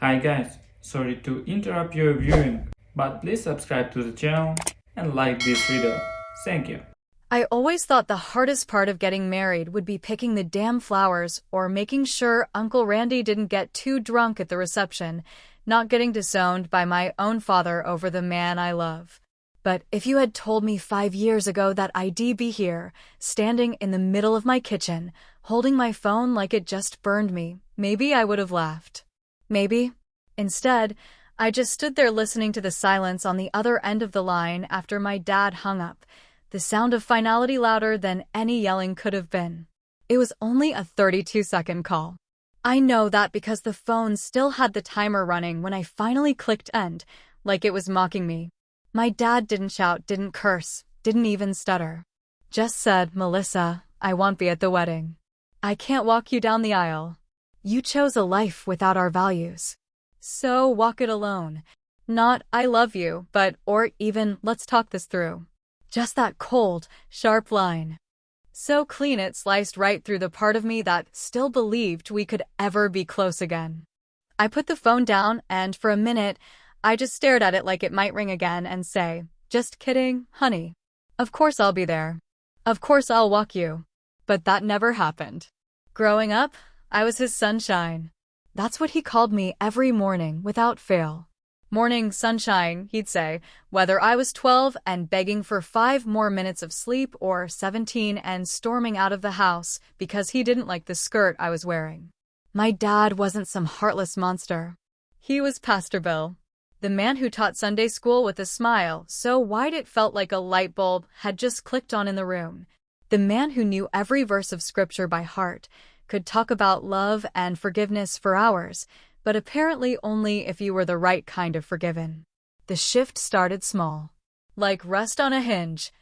Hi guys, sorry to interrupt your viewing, but please subscribe to the channel and like this video. Thank you. I always thought the hardest part of getting married would be picking the damn flowers or making sure Uncle Randy didn't get too drunk at the reception, not getting disowned by my own father over the man I love. But if you had told me 5 years ago that I'd be here, standing in the middle of my kitchen, holding my phone like it just burned me, maybe I would have laughed. Maybe. Instead, I just stood there listening to the silence on the other end of the line after my dad hung up, the sound of finality louder than any yelling could have been. It was only a 32-second call. I know that because the phone still had the timer running when I finally clicked end, like it was mocking me. My dad didn't shout, didn't curse, didn't even stutter. Just said, "Melissa, I won't be at the wedding. I can't walk you down the aisle. You chose a life without our values. So walk it alone. Not, I love you, but, or even, let's talk this through." Just that cold, sharp line. So clean it sliced right through the part of me that still believed we could ever be close again. I put the phone down and for a minute, I just stared at it like it might ring again and say, "Just kidding, honey. Of course I'll be there. Of course I'll walk you." But that never happened. Growing up, I was his sunshine. That's what he called me every morning without fail. "Morning sunshine," he'd say, whether I was 12 and begging for 5 more minutes of sleep or 17 and storming out of the house because he didn't like the skirt I was wearing. My dad wasn't some heartless monster. He was Pastor Bill, the man who taught Sunday school with a smile so wide it felt like a light bulb had just clicked on in the room. The man who knew every verse of scripture by heart, could talk about love and forgiveness for hours, but apparently only if you were the right kind of forgiven. The shift started small. Like rust on a hinge.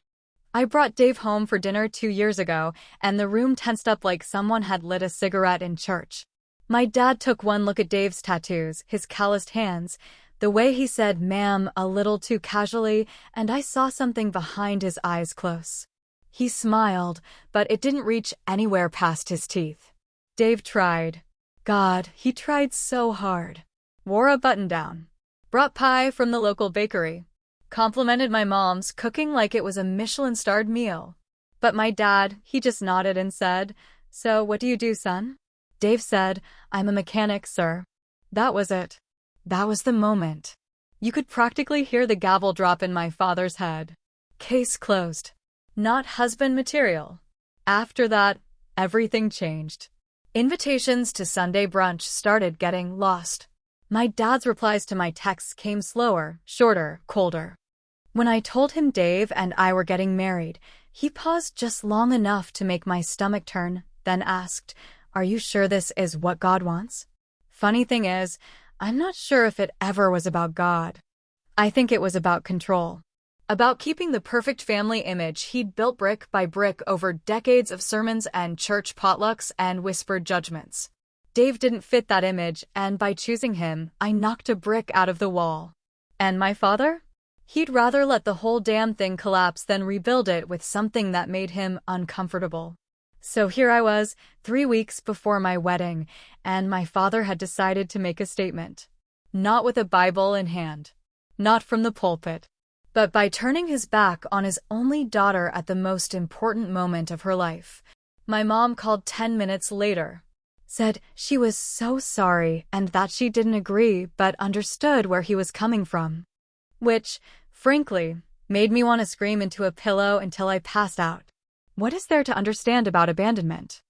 I brought Dave home for dinner 2 years ago, and the room tensed up like someone had lit a cigarette in church. My dad took one look at Dave's tattoos, his calloused hands, the way he said "ma'am" a little too casually, and I saw something behind his eyes close. He smiled, but it didn't reach anywhere past his teeth. Dave tried. God, he tried so hard. Wore a button-down. Brought pie from the local bakery. Complimented my mom's cooking like it was a Michelin-starred meal. But my dad, he just nodded and said, "So what do you do, son?" Dave said, "I'm a mechanic, sir." That was it. That was the moment. You could practically hear the gavel drop in my father's head. Case closed. Not husband material. After that, everything changed. Invitations to Sunday brunch started getting lost. My dad's replies to my texts came slower, shorter, colder. When I told him Dave and I were getting married, he paused just long enough to make my stomach turn, then asked, "Are you sure this is what God wants?" Funny thing is, I'm not sure if it ever was about God. I think it was about control. About keeping the perfect family image he'd built brick by brick over decades of sermons and church potlucks and whispered judgments. Dave didn't fit that image, and by choosing him, I knocked a brick out of the wall. And my father? He'd rather let the whole damn thing collapse than rebuild it with something that made him uncomfortable. So here I was, 3 weeks before my wedding, and my father had decided to make a statement. Not with a Bible in hand. Not from the pulpit. But by turning his back on his only daughter at the most important moment of her life. My mom called 10 minutes later. Said she was so sorry and that she didn't agree but understood where he was coming from. Which, frankly, made me want to scream into a pillow until I passed out. What is there to understand about abandonment?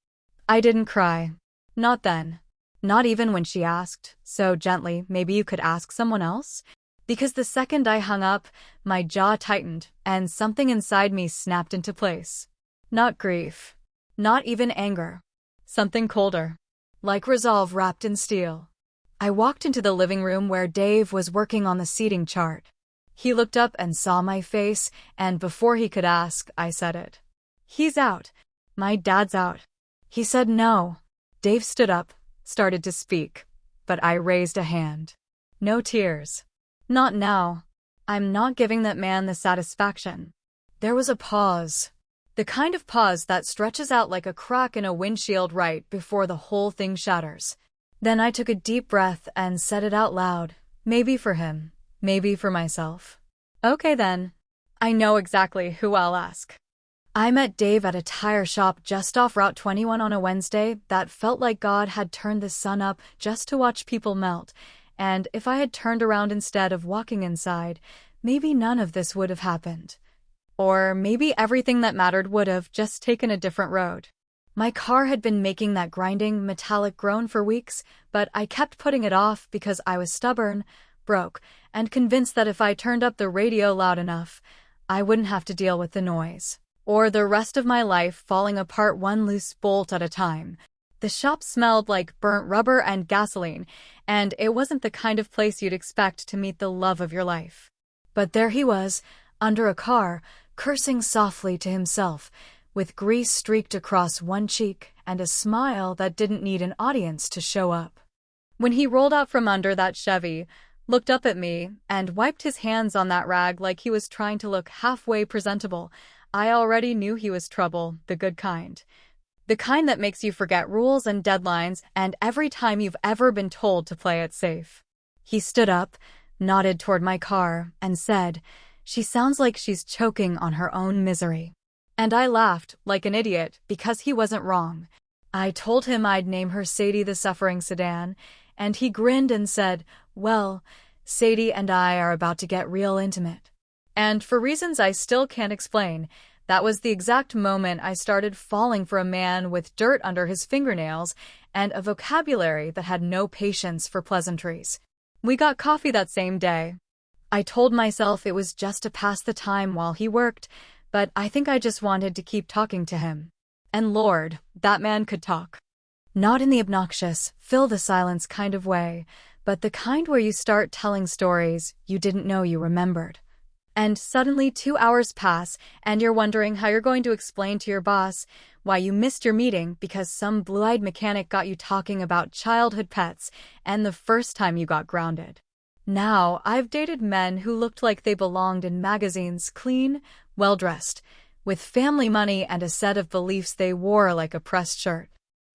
I didn't cry. Not then. Not even when she asked, so gently, "Maybe you could ask someone else?" Because the second I hung up, my jaw tightened, and something inside me snapped into place. Not grief. Not even anger. Something colder. Like resolve wrapped in steel. I walked into the living room where Dave was working on the seating chart. He looked up and saw my face, and before he could ask, I said it. "He's out. My dad's out." He said no. Dave stood up, started to speak, but I raised a hand. No tears. Not now. I'm not giving that man the satisfaction. There was a pause. The kind of pause that stretches out like a crack in a windshield right before the whole thing shatters. Then I took a deep breath and said it out loud. Maybe for him, maybe for myself. Okay then. I know exactly who I'll ask. I met Dave at a tire shop just off Route 21 on a Wednesday that felt like God had turned the sun up just to watch people melt, and if I had turned around instead of walking inside, maybe none of this would have happened. Or maybe everything that mattered would have just taken a different road. My car had been making that grinding, metallic groan for weeks, but I kept putting it off because I was stubborn, broke, and convinced that if I turned up the radio loud enough, I wouldn't have to deal with the noise. Or the rest of my life falling apart one loose bolt at a time. The shop smelled like burnt rubber and gasoline, and it wasn't the kind of place you'd expect to meet the love of your life. But there he was, under a car, cursing softly to himself, with grease streaked across one cheek and a smile that didn't need an audience to show up. When he rolled out from under that Chevy, looked up at me, and wiped his hands on that rag like he was trying to look halfway presentable, I already knew he was trouble, the good kind. The kind that makes you forget rules and deadlines and every time you've ever been told to play it safe. He stood up, nodded toward my car, and said, "She sounds like she's choking on her own misery." And I laughed, like an idiot, because he wasn't wrong. I told him I'd name her Sadie the Suffering Sedan, and he grinned and said, "Well, Sadie and I are about to get real intimate." And for reasons I still can't explain, that was the exact moment I started falling for a man with dirt under his fingernails and a vocabulary that had no patience for pleasantries. We got coffee that same day. I told myself it was just to pass the time while he worked, but I think I just wanted to keep talking to him. And Lord, that man could talk. Not in the obnoxious, fill the silence kind of way, but the kind where you start telling stories you didn't know you remembered. And suddenly 2 hours pass, and you're wondering how you're going to explain to your boss why you missed your meeting because some blue-eyed mechanic got you talking about childhood pets and the first time you got grounded. Now, I've dated men who looked like they belonged in magazines, clean, well-dressed, with family money and a set of beliefs they wore like a pressed shirt.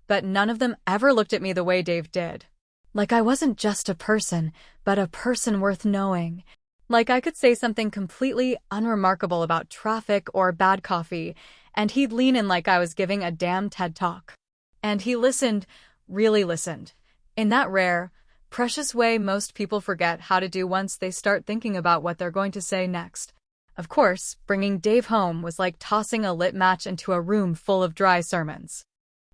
But none of them ever looked at me the way Dave did. Like I wasn't just a person, but a person worth knowing. Like I could say something completely unremarkable about traffic or bad coffee, and he'd lean in like I was giving a damn TED Talk. And he listened, really listened, in that rare, precious way most people forget how to do once they start thinking about what they're going to say next. Of course, bringing Dave home was like tossing a lit match into a room full of dry sermons.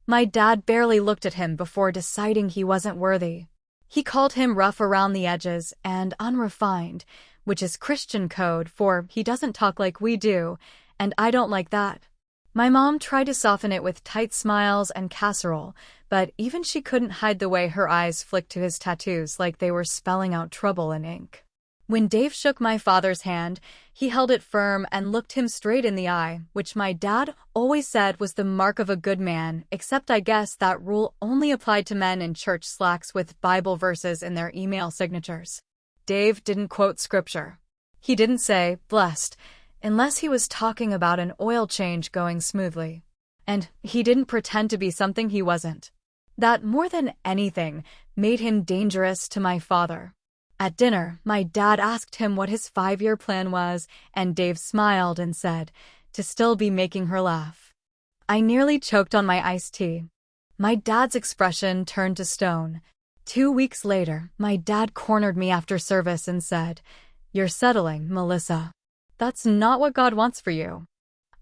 My dad barely looked at him before deciding he wasn't worthy. He called him rough around the edges and unrefined, which is Christian code for he doesn't talk like we do, and I don't like that. My mom tried to soften it with tight smiles and casserole, but even she couldn't hide the way her eyes flicked to his tattoos like they were spelling out trouble in ink. When Dave shook my father's hand, he held it firm and looked him straight in the eye, which my dad always said was the mark of a good man, except I guess that rule only applied to men in church slacks with Bible verses in their email signatures. Dave didn't quote scripture. He didn't say, "blessed," unless he was talking about an oil change going smoothly. And he didn't pretend to be something he wasn't. That, more than anything, made him dangerous to my father. At dinner, my dad asked him what his 5-year plan was, and Dave smiled and said, "To still be making her laugh." I nearly choked on my iced tea. My dad's expression turned to stone. 2 weeks later, my dad cornered me after service and said, "You're settling, Melissa. That's not what God wants for you."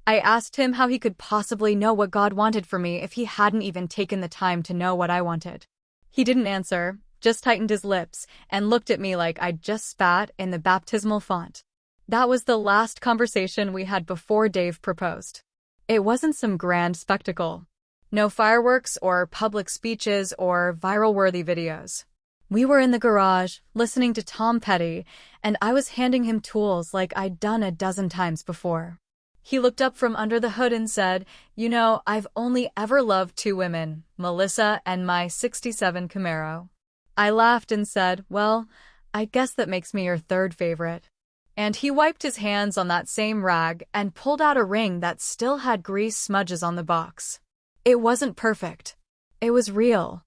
I asked him how he could possibly know what God wanted for me if he hadn't even taken the time to know what I wanted. He didn't answer, just tightened his lips and looked at me like I'd just spat in the baptismal font. That was the last conversation we had before Dave proposed. It wasn't some grand spectacle. No fireworks or public speeches or viral-worthy videos. We were in the garage, listening to Tom Petty, and I was handing him tools like I'd done a dozen times before. He looked up from under the hood and said, "You know, I've only ever loved 2 women, Melissa and my '67 Camaro." I laughed and said, "Well, I guess that makes me your 3rd favorite." And he wiped his hands on that same rag and pulled out a ring that still had grease smudges on the box. It wasn't perfect. It was real.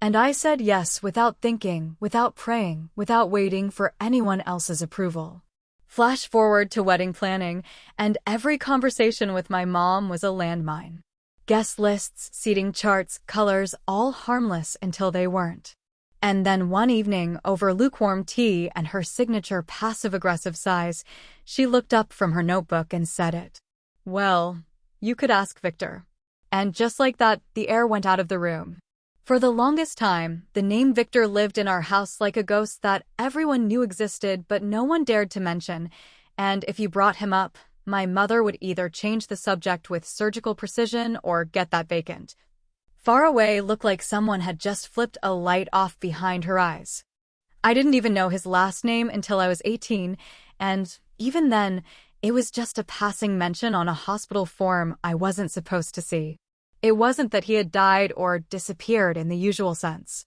And I said yes without thinking, without praying, without waiting for anyone else's approval. Flash forward to wedding planning, and every conversation with my mom was a landmine. Guest lists, seating charts, colors, all harmless until they weren't. And then one evening, over lukewarm tea and her signature passive-aggressive sighs, she looked up from her notebook and said it. "Well, you could ask Victor." And just like that, the air went out of the room. For the longest time, the name Victor lived in our house like a ghost that everyone knew existed but no one dared to mention, and if you brought him up, my mother would either change the subject with surgical precision or get that vacant. Far away looked like someone had just flipped a light off behind her eyes. I didn't even know his last name until I was 18, and even then, it was just a passing mention on a hospital form I wasn't supposed to see. It wasn't that he had died or disappeared in the usual sense.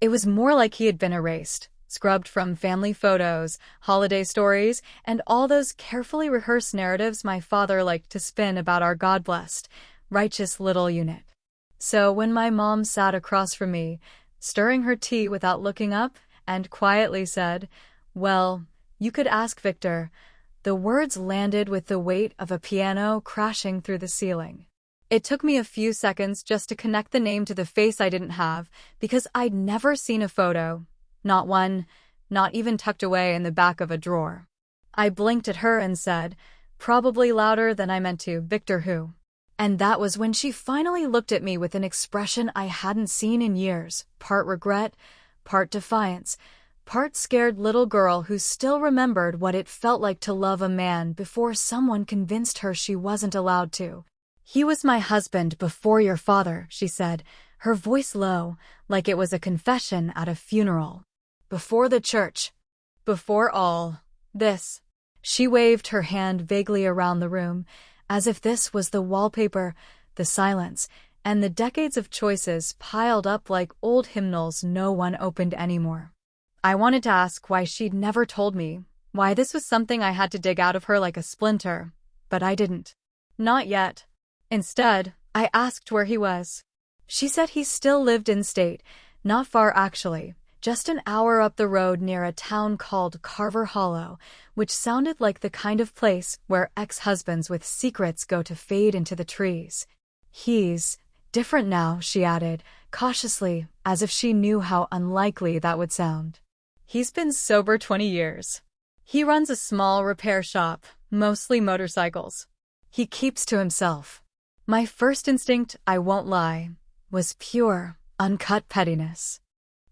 It was more like he had been erased, scrubbed from family photos, holiday stories, and all those carefully rehearsed narratives my father liked to spin about our God-blessed, righteous little unit. So when my mom sat across from me, stirring her tea without looking up, and quietly said, "Well, you could ask Victor," the words landed with the weight of a piano crashing through the ceiling. It took me a few seconds just to connect the name to the face I didn't have, because I'd never seen a photo. Not one, not even tucked away in the back of a drawer. I blinked at her and said, probably louder than I meant to, "Victor who?" And that was when she finally looked at me with an expression I hadn't seen in years, part regret, part defiance, part scared little girl who still remembered what it felt like to love a man before someone convinced her she wasn't allowed to. "He was my husband before your father," she said, her voice low, like it was a confession at a funeral. "Before the church. Before all this." She waved her hand vaguely around the room, as if this was the wallpaper, the silence, and the decades of choices piled up like old hymnals no one opened anymore. I wanted to ask why she'd never told me, why this was something I had to dig out of her like a splinter, but I didn't. Not yet. Instead, I asked where he was. She said he still lived in state, not far actually, just an hour up the road near a town called Carver Hollow, which sounded like the kind of place where ex-husbands with secrets go to fade into the trees. "He's different now," she added, cautiously, as if she knew how unlikely that would sound. "He's been sober 20 years. He runs a small repair shop, mostly motorcycles. He keeps to himself." My first instinct, I won't lie, was pure, uncut pettiness.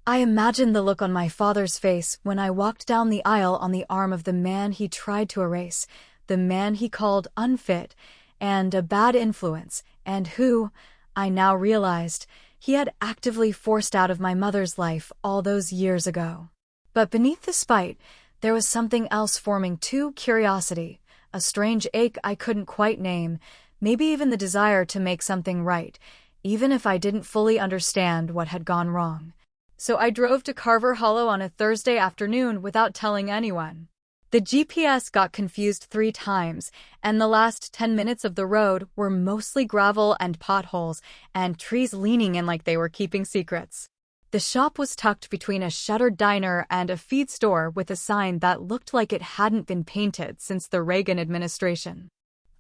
I imagined the look on my father's face when I walked down the aisle on the arm of the man he tried to erase, the man he called unfit and a bad influence, and who, I now realized, he had actively forced out of my mother's life all those years ago. But beneath the spite, there was something else forming too: curiosity, a strange ache I couldn't quite name, maybe even the desire to make something right, even if I didn't fully understand what had gone wrong. So I drove to Carver Hollow on a Thursday afternoon without telling anyone. The GPS got confused 3 times, and the last 10 minutes of the road were mostly gravel and potholes, and trees leaning in like they were keeping secrets. The shop was tucked between a shuttered diner and a feed store with a sign that looked like it hadn't been painted since the Reagan administration.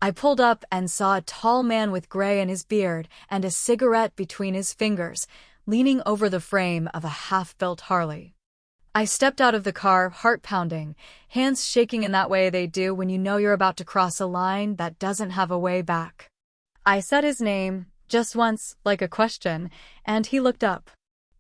I pulled up and saw a tall man with gray in his beard and a cigarette between his fingers, leaning over the frame of a half-built Harley. I stepped out of the car, heart pounding, hands shaking in that way they do when you know you're about to cross a line that doesn't have a way back. I said his name, just once, like a question, and he looked up.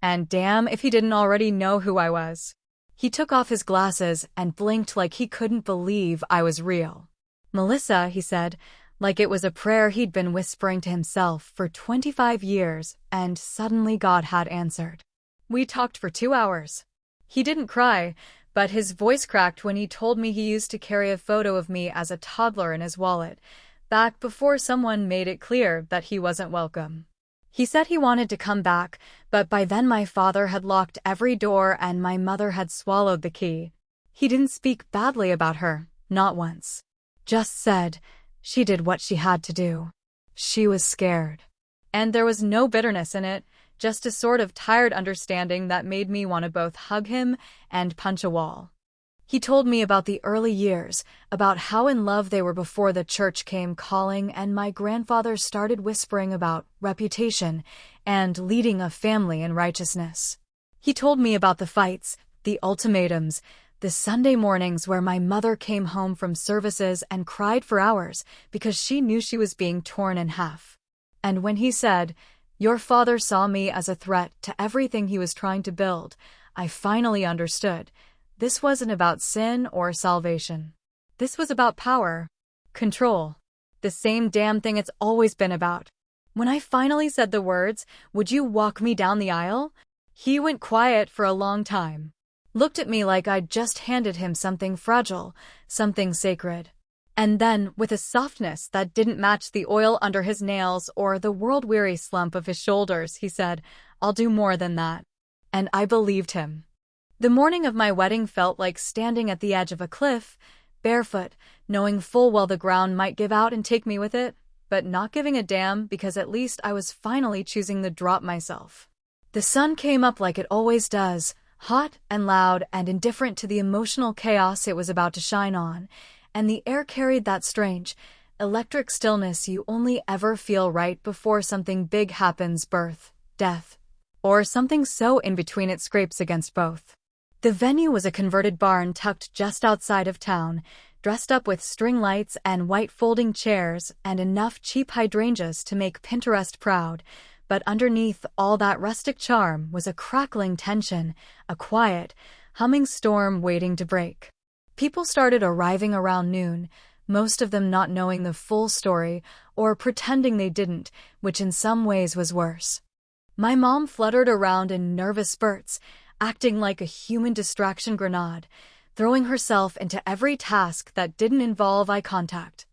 And damn if he didn't already know who I was. He took off his glasses and blinked like he couldn't believe I was real. "Melissa," he said, like it was a prayer he'd been whispering to himself for 25 years, and suddenly God had answered. We talked for 2 hours. He didn't cry, but his voice cracked when he told me he used to carry a photo of me as a toddler in his wallet, back before someone made it clear that he wasn't welcome. He said he wanted to come back, but by then my father had locked every door and my mother had swallowed the key. He didn't speak badly about her, not once. Just said, she did what she had to do. She was scared. And there was no bitterness in it, just a sort of tired understanding that made me want to both hug him and punch a wall. He told me about the early years, about how in love they were before the church came calling and my grandfather started whispering about reputation and leading a family in righteousness. He told me about the fights, the ultimatums, the Sunday mornings where my mother came home from services and cried for hours because she knew she was being torn in half. And when he said, "Your father saw me as a threat to everything he was trying to build," I finally understood. This wasn't about sin or salvation. This was about power, control, the same damn thing it's always been about. When I finally said the words, "Would you walk me down the aisle?" he went quiet for a long time. Looked at me like I'd just handed him something fragile, something sacred. And then, with a softness that didn't match the oil under his nails or the world-weary slump of his shoulders, he said, "I'll do more than that." And I believed him. The morning of my wedding felt like standing at the edge of a cliff, barefoot, knowing full well the ground might give out and take me with it, but not giving a damn because at least I was finally choosing the drop myself. The sun came up like it always does, hot and loud and indifferent to the emotional chaos it was about to shine on, and the air carried that strange, electric stillness you only ever feel right before something big happens, birth, death, or something so in between it scrapes against both. The venue was a converted barn tucked just outside of town, dressed up with string lights and white folding chairs and enough cheap hydrangeas to make Pinterest proud, but underneath all that rustic charm was a crackling tension, a quiet, humming storm waiting to break. People started arriving around noon, most of them not knowing the full story or pretending they didn't, which in some ways was worse. My mom fluttered around in nervous spurts, acting like a human distraction grenade, throwing herself into every task that didn't involve eye contact.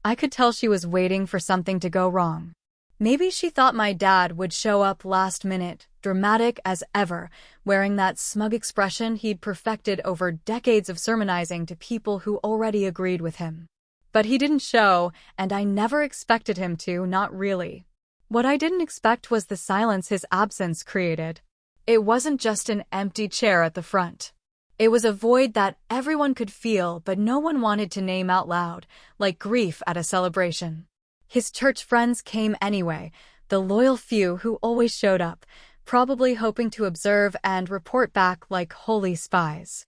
I could tell she was waiting for something to go wrong. Maybe she thought my dad would show up last minute, dramatic as ever, wearing that smug expression he'd perfected over decades of sermonizing to people who already agreed with him. But he didn't show, and I never expected him to, not really. What I didn't expect was the silence his absence created. It wasn't just an empty chair at the front. It was a void that everyone could feel but no one wanted to name out loud, like grief at a celebration. His church friends came anyway, the loyal few who always showed up, probably hoping to observe and report back like holy spies.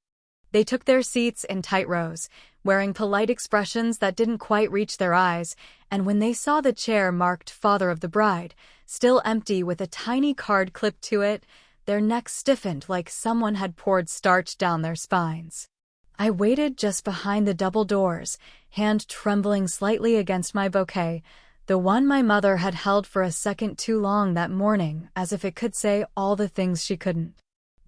They took their seats in tight rows, wearing polite expressions that didn't quite reach their eyes, and when they saw the chair marked Father of the Bride, still empty with a tiny card clipped to it, their necks stiffened like someone had poured starch down their spines. I waited just behind the double doors, hand trembling slightly against my bouquet, the one my mother had held for a second too long that morning, as if it could say all the things she couldn't.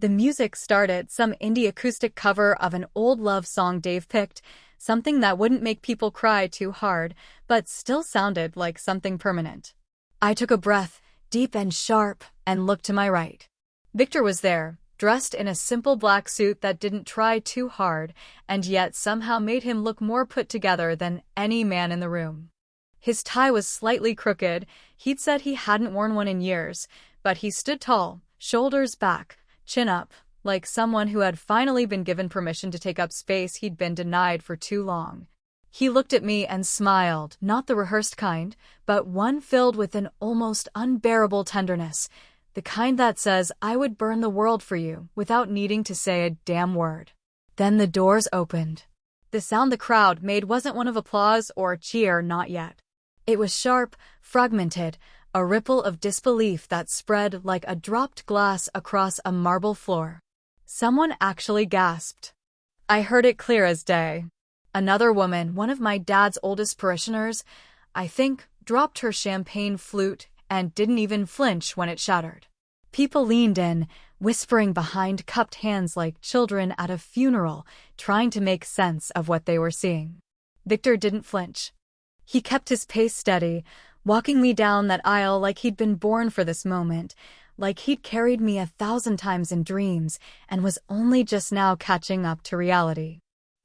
The music started, some indie acoustic cover of an old love song Dave picked, something that wouldn't make people cry too hard, but still sounded like something permanent. I took a breath, deep and sharp, and looked to my right. Victor was there, dressed in a simple black suit that didn't try too hard, and yet somehow made him look more put together than any man in the room. His tie was slightly crooked, he'd said he hadn't worn one in years, but he stood tall, shoulders back, chin up, like someone who had finally been given permission to take up space he'd been denied for too long. He looked at me and smiled, not the rehearsed kind, but one filled with an almost unbearable tenderness, the kind that says, "I would burn the world for you," without needing to say a damn word. Then the doors opened. The sound the crowd made wasn't one of applause or cheer, not yet. It was sharp, fragmented, a ripple of disbelief that spread like a dropped glass across a marble floor. Someone actually gasped. I heard it clear as day. Another woman, one of my dad's oldest parishioners, I think, dropped her champagne flute and didn't even flinch when it shattered. People leaned in, whispering behind cupped hands like children at a funeral, trying to make sense of what they were seeing. Victor didn't flinch. He kept his pace steady, walking me down that aisle like he'd been born for this moment, like he'd carried me 1,000 times in dreams and was only just now catching up to reality.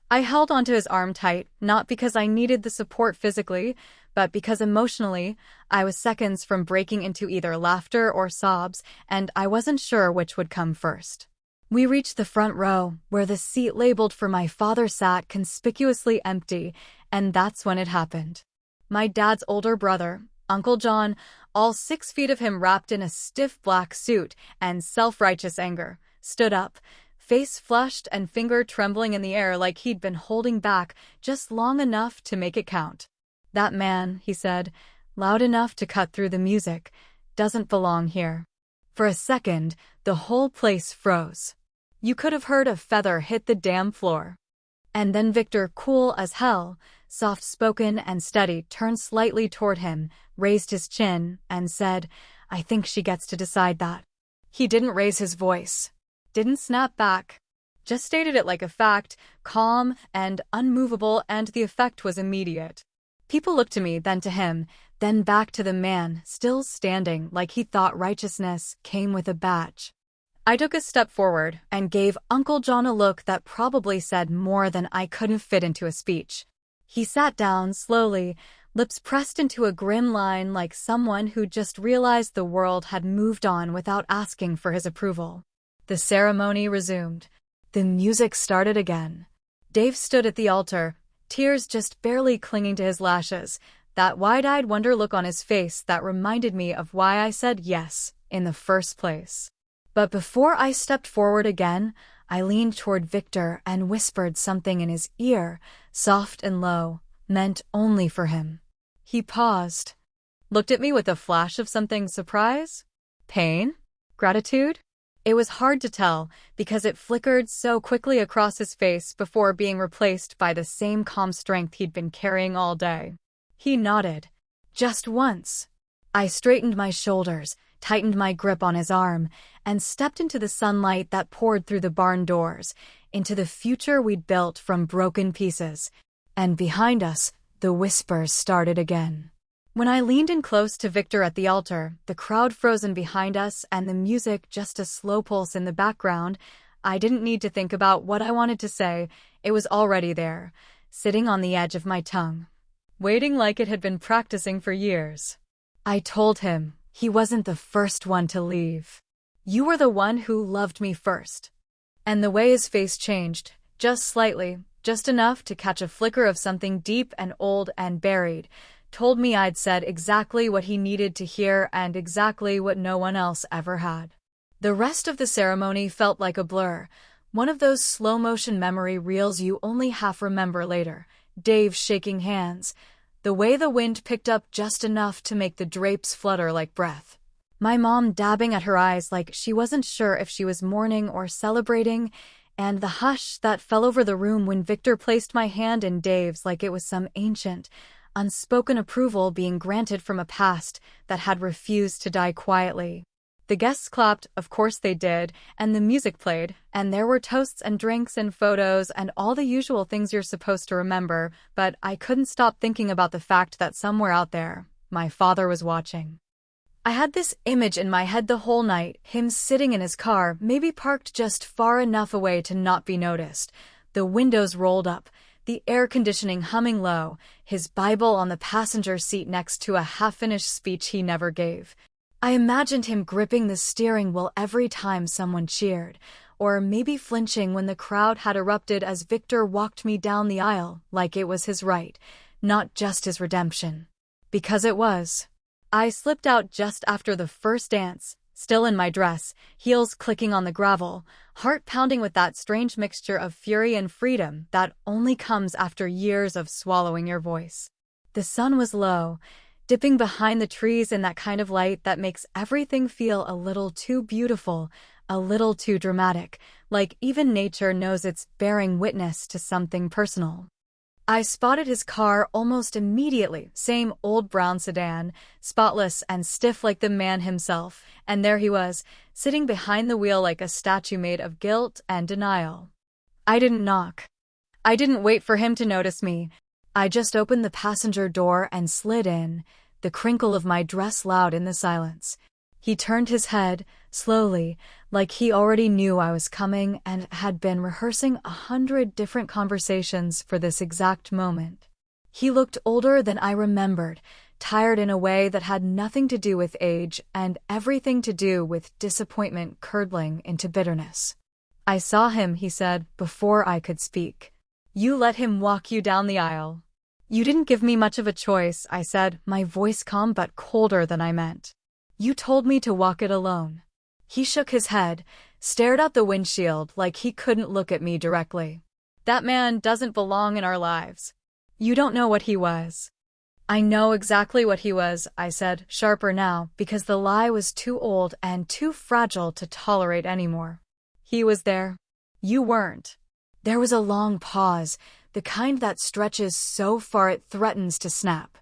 I held onto his arm tight, not because I needed the support physically, but because emotionally, I was seconds from breaking into either laughter or sobs, and I wasn't sure which would come first. We reached the front row, where the seat labeled for my father sat conspicuously empty, and that's when it happened. My dad's older brother, Uncle John, all 6 feet of him wrapped in a stiff black suit and self-righteous anger, stood up, face flushed and finger trembling in the air like he'd been holding back just long enough to make it count. "That man," he said, loud enough to cut through the music, "doesn't belong here." For a second, the whole place froze. You could have heard a feather hit the damn floor. And then Victor, cool as hell, soft-spoken and steady, turned slightly toward him, raised his chin, and said, "I think she gets to decide that." He didn't raise his voice, didn't snap back, just stated it like a fact, calm and unmovable, and the effect was immediate. People looked to me, then to him, then back to the man, still standing like he thought righteousness came with a badge. I took a step forward and gave Uncle John a look that probably said more than I couldn't fit into a speech. He sat down slowly, lips pressed into a grim line like someone who just realized the world had moved on without asking for his approval. The ceremony resumed. The music started again. Dave stood at the altar, tears just barely clinging to his lashes, that wide-eyed wonder look on his face that reminded me of why I said yes in the first place. But before I stepped forward again, I leaned toward Victor and whispered something in his ear, soft and low, meant only for him. He paused, looked at me with a flash of something: surprise? Pain? Gratitude? It was hard to tell because it flickered so quickly across his face before being replaced by the same calm strength he'd been carrying all day. He nodded. Just once. I straightened my shoulders, tightened my grip on his arm, and stepped into the sunlight that poured through the barn doors, into the future we'd built from broken pieces. And behind us, the whispers started again. When I leaned in close to Victor at the altar, the crowd frozen behind us and the music just a slow pulse in the background, I didn't need to think about what I wanted to say. It was already there, sitting on the edge of my tongue, waiting like it had been practicing for years. I told him he wasn't the first one to leave. "You were the one who loved me first." And the way his face changed, just slightly, just enough to catch a flicker of something deep and old and buried, told me I'd said exactly what he needed to hear and exactly what no one else ever had. The rest of the ceremony felt like a blur, one of those slow-motion memory reels you only half remember later. Dave shaking hands, the way the wind picked up just enough to make the drapes flutter like breath. My mom dabbing at her eyes like she wasn't sure if she was mourning or celebrating, and the hush that fell over the room when Victor placed my hand in Dave's like it was some ancient, unspoken approval being granted from a past that had refused to die quietly. The guests clapped, of course they did, and the music played, and there were toasts and drinks and photos and all the usual things you're supposed to remember, but I couldn't stop thinking about the fact that somewhere out there, my father was watching. I had this image in my head the whole night, him sitting in his car, maybe parked just far enough away to not be noticed, the windows rolled up, the air conditioning humming low, his Bible on the passenger seat next to a half-finished speech he never gave. I imagined him gripping the steering wheel every time someone cheered, or maybe flinching when the crowd had erupted as Victor walked me down the aisle like it was his right, not just his redemption. Because it was. I slipped out just after the first dance, still in my dress, heels clicking on the gravel, heart pounding with that strange mixture of fury and freedom that only comes after years of swallowing your voice. The sun was low, dipping behind the trees in that kind of light that makes everything feel a little too beautiful, a little too dramatic, like even nature knows it's bearing witness to something personal. I spotted his car almost immediately, same old brown sedan, spotless and stiff like the man himself, and there he was, sitting behind the wheel like a statue made of guilt and denial. I didn't knock. I didn't wait for him to notice me. I just opened the passenger door and slid in, the crinkle of my dress loud in the silence. He turned his head, slowly, like he already knew I was coming and had been rehearsing 100 different conversations for this exact moment. He looked older than I remembered, tired in a way that had nothing to do with age and everything to do with disappointment curdling into bitterness. I saw him, he said, before I could speak. You let him walk you down the aisle. You didn't give me much of a choice, I said, my voice calm but colder than I meant. You told me to walk it alone. He shook his head, stared out the windshield like he couldn't look at me directly. That man doesn't belong in our lives. You don't know what he was. I know exactly what he was, I said, sharper now, because the lie was too old and too fragile to tolerate anymore. He was there. You weren't. There was a long pause, the kind that stretches so far it threatens to snap.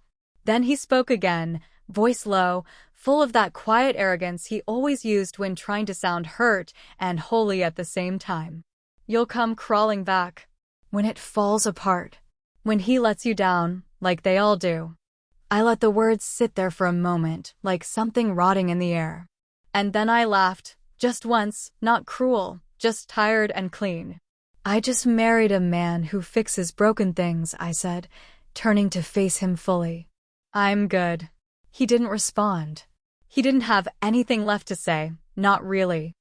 Then he spoke again, voice low, full of that quiet arrogance he always used when trying to sound hurt and holy at the same time. You'll come crawling back. When it falls apart. When he lets you down, like they all do. I let the words sit there for a moment, like something rotting in the air. And then I laughed, just once, not cruel, just tired and clean. I just married a man who fixes broken things, I said, turning to face him fully. I'm good. He didn't respond. He didn't have anything left to say, not really.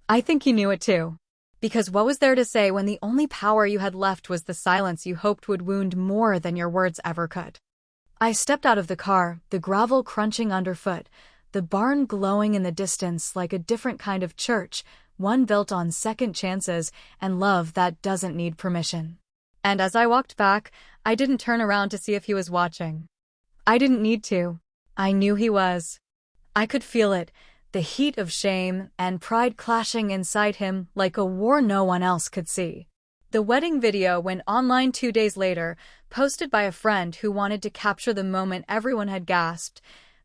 I think he knew it too. Because what was there to say when the only power you had left was the silence you hoped would wound more than your words ever could? I stepped out of the car, the gravel crunching underfoot, the barn glowing in the distance like a different kind of church, one built on second chances and love that doesn't need permission. And as I walked back, I didn't turn around to see if he was watching. I didn't need to. I knew he was. I could feel it, the heat of shame and pride clashing inside him like a war no one else could see. The wedding video went online 2 days later, posted by a friend who wanted to capture the moment everyone had gasped,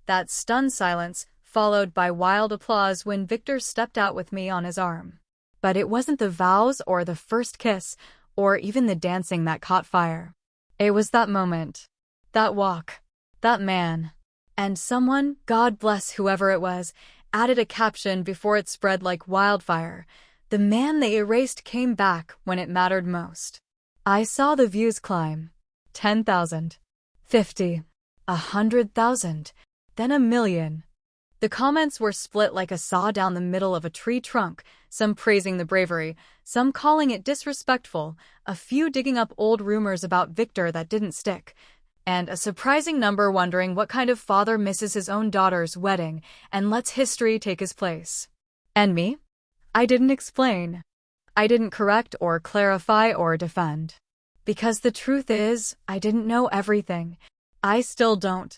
that stunned silence, followed by wild applause when Victor stepped out with me on his arm. But it wasn't the vows or the first kiss, or even the dancing that caught fire. It was that moment. That walk. That man. And someone, God bless whoever it was, added a caption before it spread like wildfire. The man they erased came back when it mattered most. I saw the views climb. 10,000. 50. 100,000. Then 1,000,000. The comments were split like a saw down the middle of a tree trunk, some praising the bravery, some calling it disrespectful, a few digging up old rumors about Victor that didn't stick, and a surprising number wondering what kind of father misses his own daughter's wedding and lets history take his place. And me? I didn't explain. I didn't correct or clarify or defend. Because the truth is, I didn't know everything. I still don't.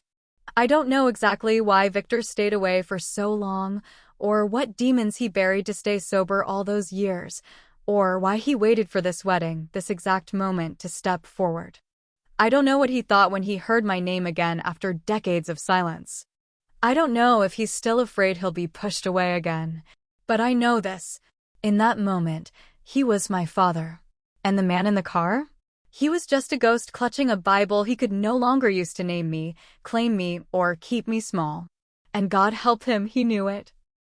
I don't know exactly why Victor stayed away for so long, or what demons he buried to stay sober all those years, or why he waited for this wedding, this exact moment, to step forward. I don't know what he thought when he heard my name again after decades of silence. I don't know if he's still afraid he'll be pushed away again. But I know this. In that moment, he was my father. And the man in the car? He was just a ghost clutching a Bible he could no longer use to name me, claim me, or keep me small. And God help him, he knew it.